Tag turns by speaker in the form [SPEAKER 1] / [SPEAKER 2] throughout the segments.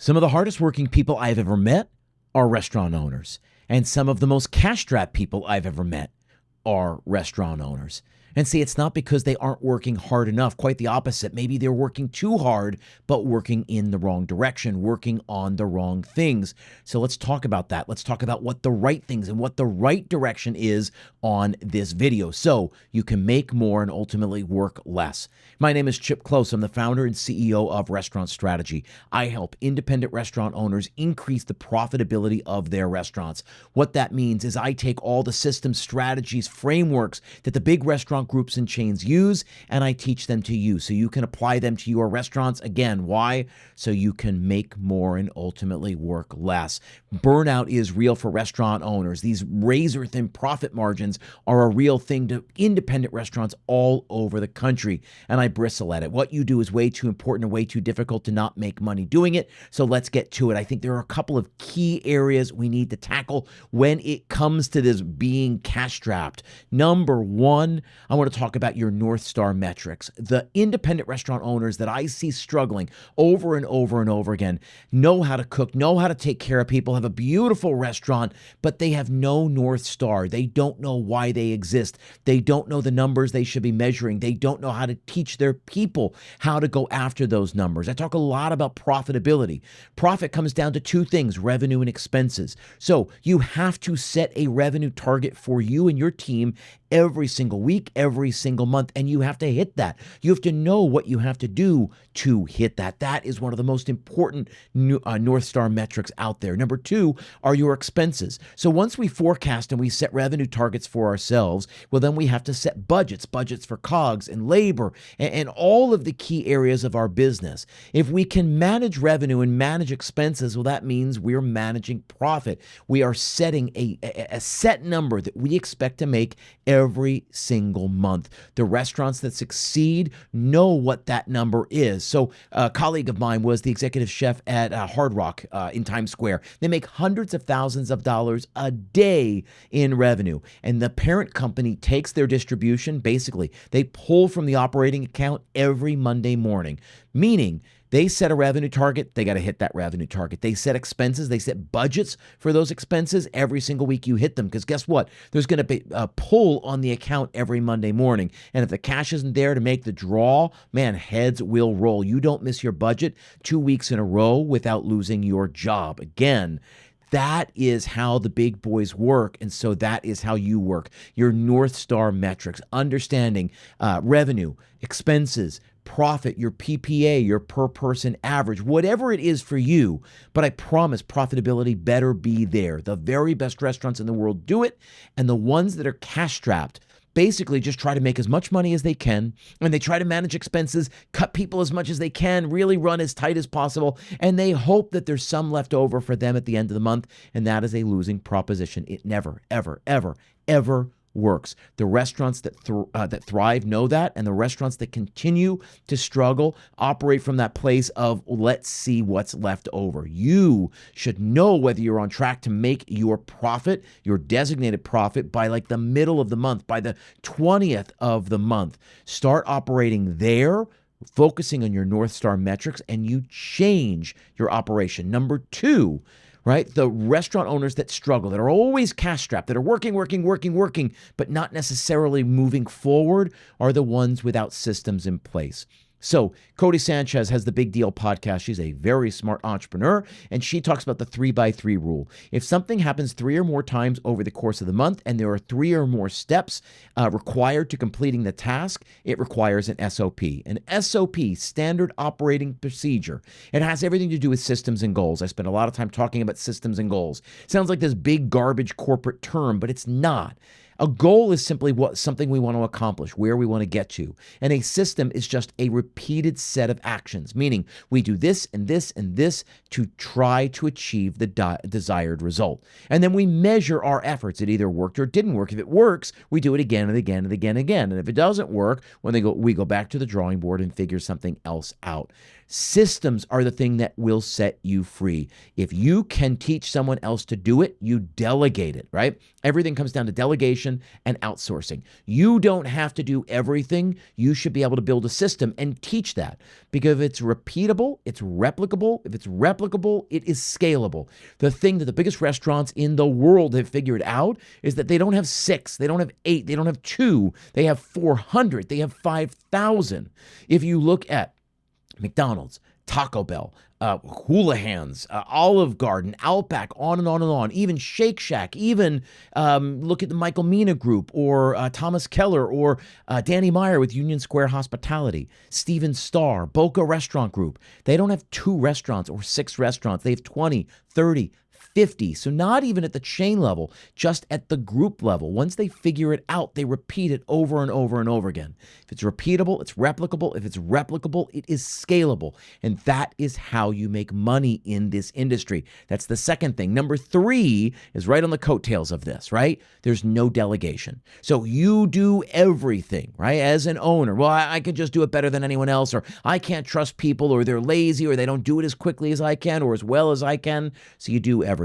[SPEAKER 1] Some of the hardest working people I've ever met are restaurant owners. And some of the most cash-strapped people I've ever met are restaurant owners. And see, it's not because they aren't working hard enough. Quite the opposite. Maybe they're working too hard, but working in the wrong direction, working on the wrong things. So let's talk about that. Let's talk about what the right things and what the right direction is on this video so you can make more and ultimately work less. My name is Chip Close. I'm the founder and CEO of Restaurant Strategy. I help independent restaurant owners increase the profitability of their restaurants. What that means is I take all the systems, strategies, frameworks that the big restaurant groups and chains use, and I teach them to you so you can apply them to your restaurants. Again, why? So you can make more and ultimately work less. Burnout is real for restaurant owners. These razor-thin profit margins are a real thing to independent restaurants all over the country, and I bristle at it. What you do is way too important and way too difficult to not make money doing it, so let's get to it. I think there are a couple of key areas we need to tackle when it comes to this being cash-strapped. Number one, I want to talk about your North Star metrics. The independent restaurant owners that I see struggling over and over and over again know how to cook, know how to take care of people, have a beautiful restaurant, but they have no North Star. They don't know why they exist. They don't know the numbers they should be measuring. They don't know how to teach their people how to go after those numbers. I talk a lot about profitability. Profit comes down to two things: revenue and expenses. So you have to set a revenue target for you and your team every single week, every single month, and you have to hit that. You have to know what you have to do to hit that. That is one of the most important North Star metrics out there. Number two are your expenses. So once we forecast and we set revenue targets for ourselves, well, then we have to set budgets for COGS and labor and all of the key areas of our business. If we can manage revenue and manage expenses, well, that means we're managing profit. We are setting a set number that we expect to make every single month. The restaurants that succeed know what that number is. So a colleague of mine was the executive chef at Hard Rock in Times Square. They make hundreds of thousands of dollars a day in revenue. And the parent company takes their distribution. Basically, they pull from the operating account every Monday morning, meaning they set a revenue target, they got to hit that revenue target. They set expenses, they set budgets for those expenses. Every single week you hit them, because guess what? There's going to be a pull on the account every Monday morning. And if the cash isn't there to make the draw, man, heads will roll. You don't miss your budget 2 weeks in a row without losing your job. Again, that is how the big boys work, and so that is how you work. Your North Star metrics, understanding revenue, expenses, profit, your PPA, your per person average, whatever it is for you. But I promise profitability better be there. The very best restaurants in the world do it, and the ones that are cash strapped basically just try to make as much money as they can, and they try to manage expenses, cut people as much as they can, really run as tight as possible, and they hope that there's some left over for them at the end of the month, and that is a losing proposition. It never, ever, ever, ever works. The restaurants that thrive know that, and the restaurants that continue to struggle operate from that place of let's see what's left over. You should know whether you're on track to make your profit, your designated profit, by like the middle of the month, by the 20th of the month. Start operating there, focusing on your North Star metrics, and you change your operation. Number two, right? The restaurant owners that struggle, that are always cash strapped, that are working, but not necessarily moving forward, are the ones without systems in place. So Cody Sanchez has the Big Deal podcast. She's a very smart entrepreneur, and she talks about the 3x3 rule. If something happens 3 or more times over the course of the month, and there are 3 or more steps required to completing the task, it requires an SOP. An SOP, standard operating procedure. It has everything to do with systems and goals. I spend a lot of time talking about systems and goals. Sounds like this big garbage corporate term, but it's not. A goal is simply something we want to accomplish, where we want to get to. And a system is just a repeated set of actions, meaning we do this and this and this to try to achieve the desired result. And then we measure our efforts. It either worked or didn't work. If it works, we do it again and again and again and again. And if it doesn't work, we go back to the drawing board and figure something else out. Systems are the thing that will set you free. If you can teach someone else to do it, you delegate it, right? Everything comes down to delegation and outsourcing. You don't have to do everything. You should be able to build a system and teach that, because if it's repeatable, it's replicable. If it's replicable, it is scalable. The thing that the biggest restaurants in the world have figured out is that they don't have 6, they don't have 8, they don't have 2, they have 400, they have 5,000. If you look at McDonald's, Taco Bell, Houlihan's, Olive Garden, Outback, on and on and on, even Shake Shack, even look at the Michael Mina Group, or Thomas Keller, or Danny Meyer with Union Square Hospitality, Steven Starr, Boca Restaurant Group. They don't have 2 restaurants or 6 restaurants. They have 20, 30, 50. So not even at the chain level, just at the group level. Once they figure it out, they repeat it over and over and over again. If it's repeatable, it's replicable. If it's replicable, it is scalable. And that is how you make money in this industry. That's the second thing. Number 3 is right on the coattails of this, right? There's no delegation. So you do everything, right? As an owner, well, I could just do it better than anyone else, or I can't trust people, or they're lazy, or they don't do it as quickly as I can, or as well as I can. So you do everything.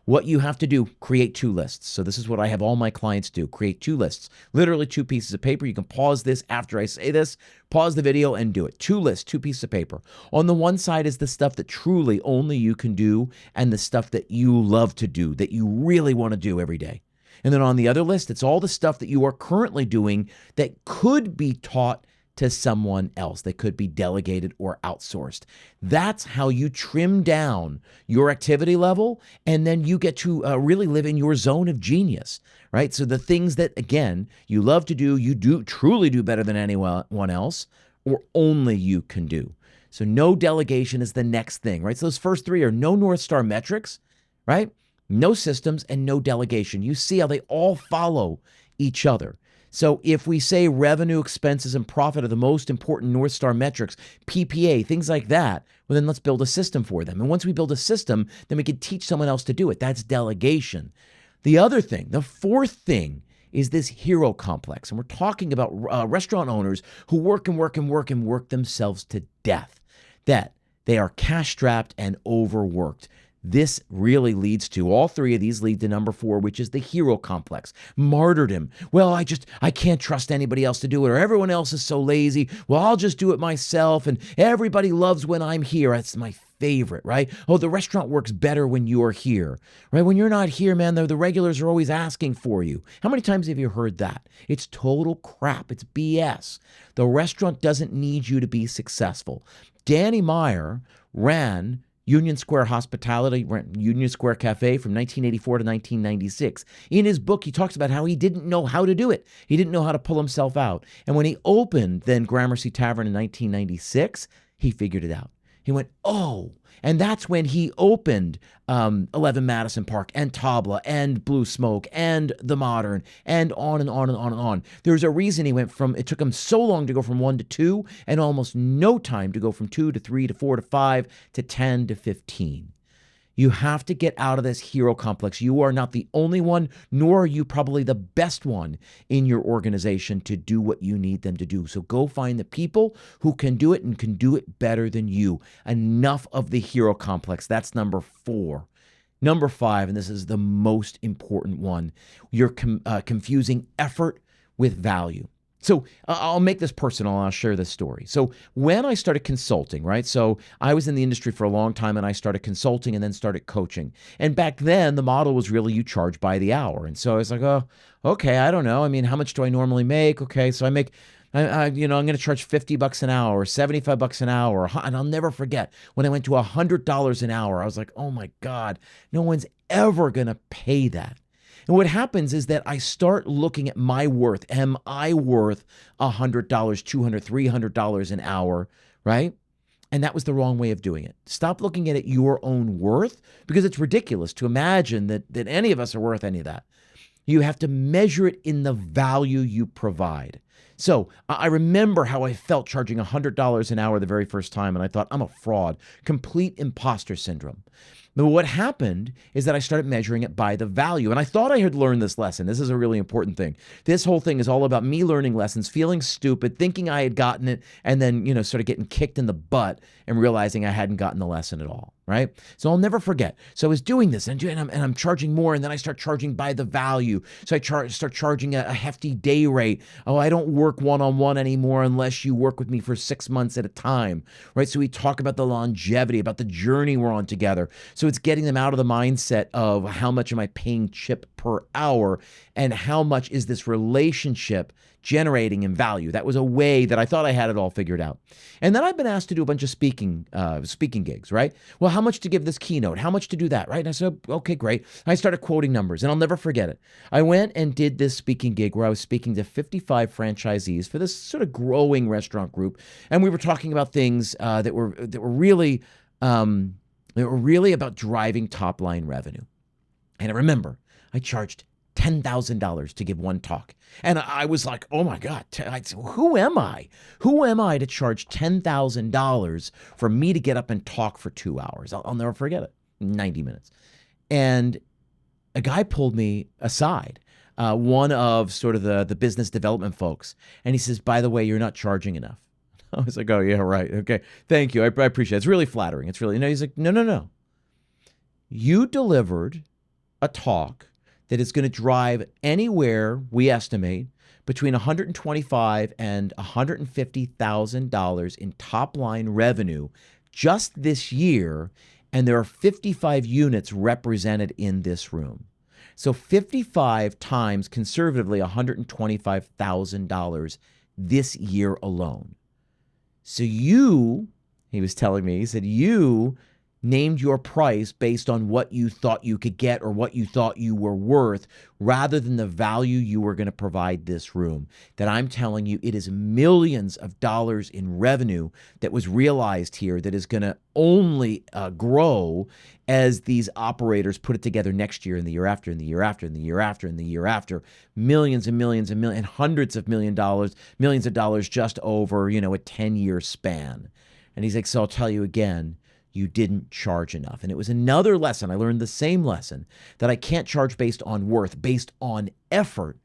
[SPEAKER 1] What you have to do, create 2 lists. So this is what I have all my clients do. Create 2 lists, literally 2 pieces of paper. You can pause this after I say this, pause the video and do it. 2 lists, 2 pieces of paper. On the one side is the stuff that truly only you can do, and the stuff that you love to do, that you really want to do every day. And then on the other list, it's all the stuff that you are currently doing that could be taught to someone else. They could be delegated or outsourced. That's how you trim down your activity level, and then you get to really live in your zone of genius, right? So the things that, again, you love to do, you do truly do better than anyone else, or only you can do. So no delegation is the next thing, right? So those first 3 are no North Star metrics, right? No systems and no delegation. You see how they all follow each other. So if we say revenue, expenses, and profit are the most important North Star metrics, PPA, things like that, well, then let's build a system for them. And once we build a system, then we can teach someone else to do it. That's delegation. The other thing, the 4th thing, is this hero complex. And we're talking about restaurant owners who work and work and work and work themselves to death, that they are cash-strapped and overworked. This really leads to, all 3 of these lead to number 4, which is the hero complex. Martyrdom. Well, I can't trust anybody else to do it, or everyone else is so lazy. Well, I'll just do it myself, and everybody loves when I'm here. That's my favorite, right? Oh, the restaurant works better when you're here, right? When you're not here, man, the regulars are always asking for you. How many times have you heard that? It's total crap. It's BS. The restaurant doesn't need you to be successful. Danny Meyer ran Union Square Hospitality, Union Square Cafe from 1984 to 1996. In his book, he talks about how he didn't know how to do it. He didn't know how to pull himself out. And when he opened then Gramercy Tavern in 1996, he figured it out. He went, oh, and that's when he opened 11 Madison Park and Tabla and Blue Smoke and The Modern and on and on and on and on. There's a reason he went from, it took him so long to go from 1 to 2 and almost no time to go from 2 to 3 to 4 to 5 to 10 to 15. You have to get out of this hero complex. You are not the only one, nor are you probably the best one in your organization to do what you need them to do. So go find the people who can do it and can do it better than you. Enough of the hero complex. That's number 4. Number 5, and this is the most important one, you're confusing effort with value. So I'll make this personal and I'll share this story. So when I started consulting, right? So I was in the industry for a long time and I started consulting and then started coaching. And back then the model was really you charge by the hour. And so I was like, oh, okay, I don't know. I mean, how much do I normally make? Okay, so I'm going to charge $50 an hour or $75 an hour. And I'll never forget when I went to $100 an hour, I was like, oh my God, no one's ever going to pay that. And what happens is that I start looking at my worth. Am I worth $100, $200, $300 an hour, right? And that was the wrong way of doing it. Stop looking at it your own worth, because it's ridiculous to imagine that any of us are worth any of that. You have to measure it in the value you provide. So I remember how I felt charging $100 an hour the very first time, and I thought, I'm a fraud, complete imposter syndrome. But what happened is that I started measuring it by the value. And I thought I had learned this lesson. This is a really important thing. This whole thing is all about me learning lessons, feeling stupid, thinking I had gotten it, and then, sort of getting kicked in the butt and realizing I hadn't gotten the lesson at all, right? So I'll never forget. So I was doing this and I'm charging more, and then I start charging by the value. So I start charging a hefty day rate. Oh, I don't work one-on-one anymore unless you work with me for 6 months at a time, right? So we talk about the longevity, about the journey we're on together. So it's getting them out of the mindset of how much am I paying Chip per hour and how much is this relationship generating in value. That was a way that I thought I had it all figured out. And then I've been asked to do a bunch of speaking gigs, right? Well, how much to give this keynote? How much to do that, right? And I said, okay, great. I started quoting numbers, and I'll never forget it. I went and did this speaking gig where I was speaking to 55 franchisees for this sort of growing restaurant group, and we were talking about things that were really about driving top line revenue. And I remember I charged $10,000 to give one talk. And I was like, oh my God, who am I? Who am I to charge $10,000 for me to get up and talk for 2 hours? I'll never forget it, 90 minutes. And a guy pulled me aside, one of sort of the business development folks. And he says, by the way, you're not charging enough. I was like, oh, yeah, right. Okay. Thank you. I appreciate it. It's really flattering. It's really, he's like, no. You delivered a talk that is going to drive anywhere, we estimate, between $125,000 and $150,000 in top line revenue just this year. And there are 55 units represented in this room. So 55 times conservatively $125,000 this year alone. So he was telling me, he said, you named your price based on what you thought you could get or what you thought you were worth rather than the value you were going to provide this room. That I'm telling you, it is millions of dollars in revenue that was realized here that is going to only grow as these operators put it together next year and the year after and the year after and the year after and the year after. Millions and millions and millions, and hundreds of millions of dollars just over, a 10-year span. And he's like, so I'll tell you again, you didn't charge enough. And it was another lesson. I learned the same lesson, that I can't charge based on worth, based on effort.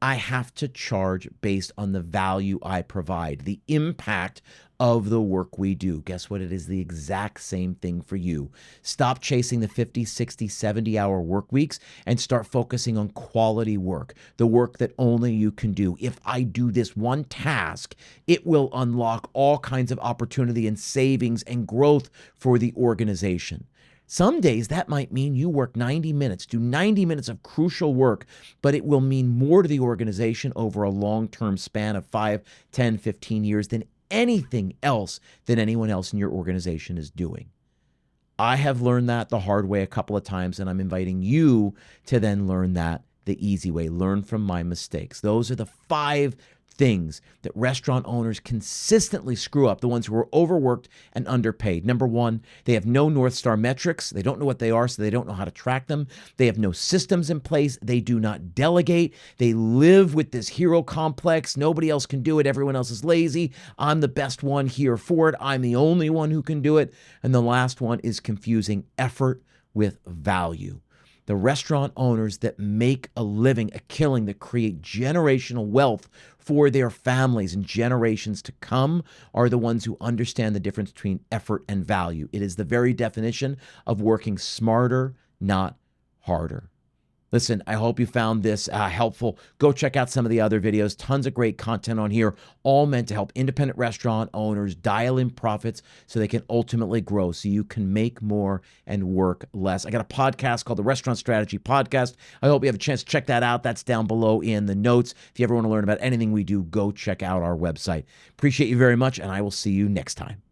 [SPEAKER 1] I have to charge based on the value I provide, the impact of the work we do. Guess what? It is the exact same thing for you. Stop chasing the 50, 60, 70-hour work weeks and start focusing on quality work, the work that only you can do. If I do this one task, it will unlock all kinds of opportunity and savings and growth for the organization. Some days that might mean you work 90 minutes, do 90 minutes of crucial work, but it will mean more to the organization over a long-term span of 5, 10, 15 years than anything else that anyone else in your organization is doing. I have learned that the hard way a couple of times, and I'm inviting you to then learn that the easy way. Learn from my mistakes. Those are the 5 things that restaurant owners consistently screw up, the ones who are overworked and underpaid. Number 1, they have no North Star metrics. They don't know what they are, so they don't know how to track them. They have no systems in place. They do not delegate. They live with this hero complex. Nobody else can do it. Everyone else is lazy. I'm the best one here for it. I'm the only one who can do it. And the last one is confusing effort with value. The restaurant owners that make a living, a killing, that create generational wealth for their families and generations to come are the ones who understand the difference between effort and value. It is the very definition of working smarter, not harder. Listen, I hope you found this helpful. Go check out some of the other videos. Tons of great content on here, all meant to help independent restaurant owners dial in profits so they can ultimately grow, so you can make more and work less. I got a podcast called the Restaurant Strategy Podcast. I hope you have a chance to check that out. That's down below in the notes. If you ever want to learn about anything we do, go check out our website. Appreciate you very much, and I will see you next time.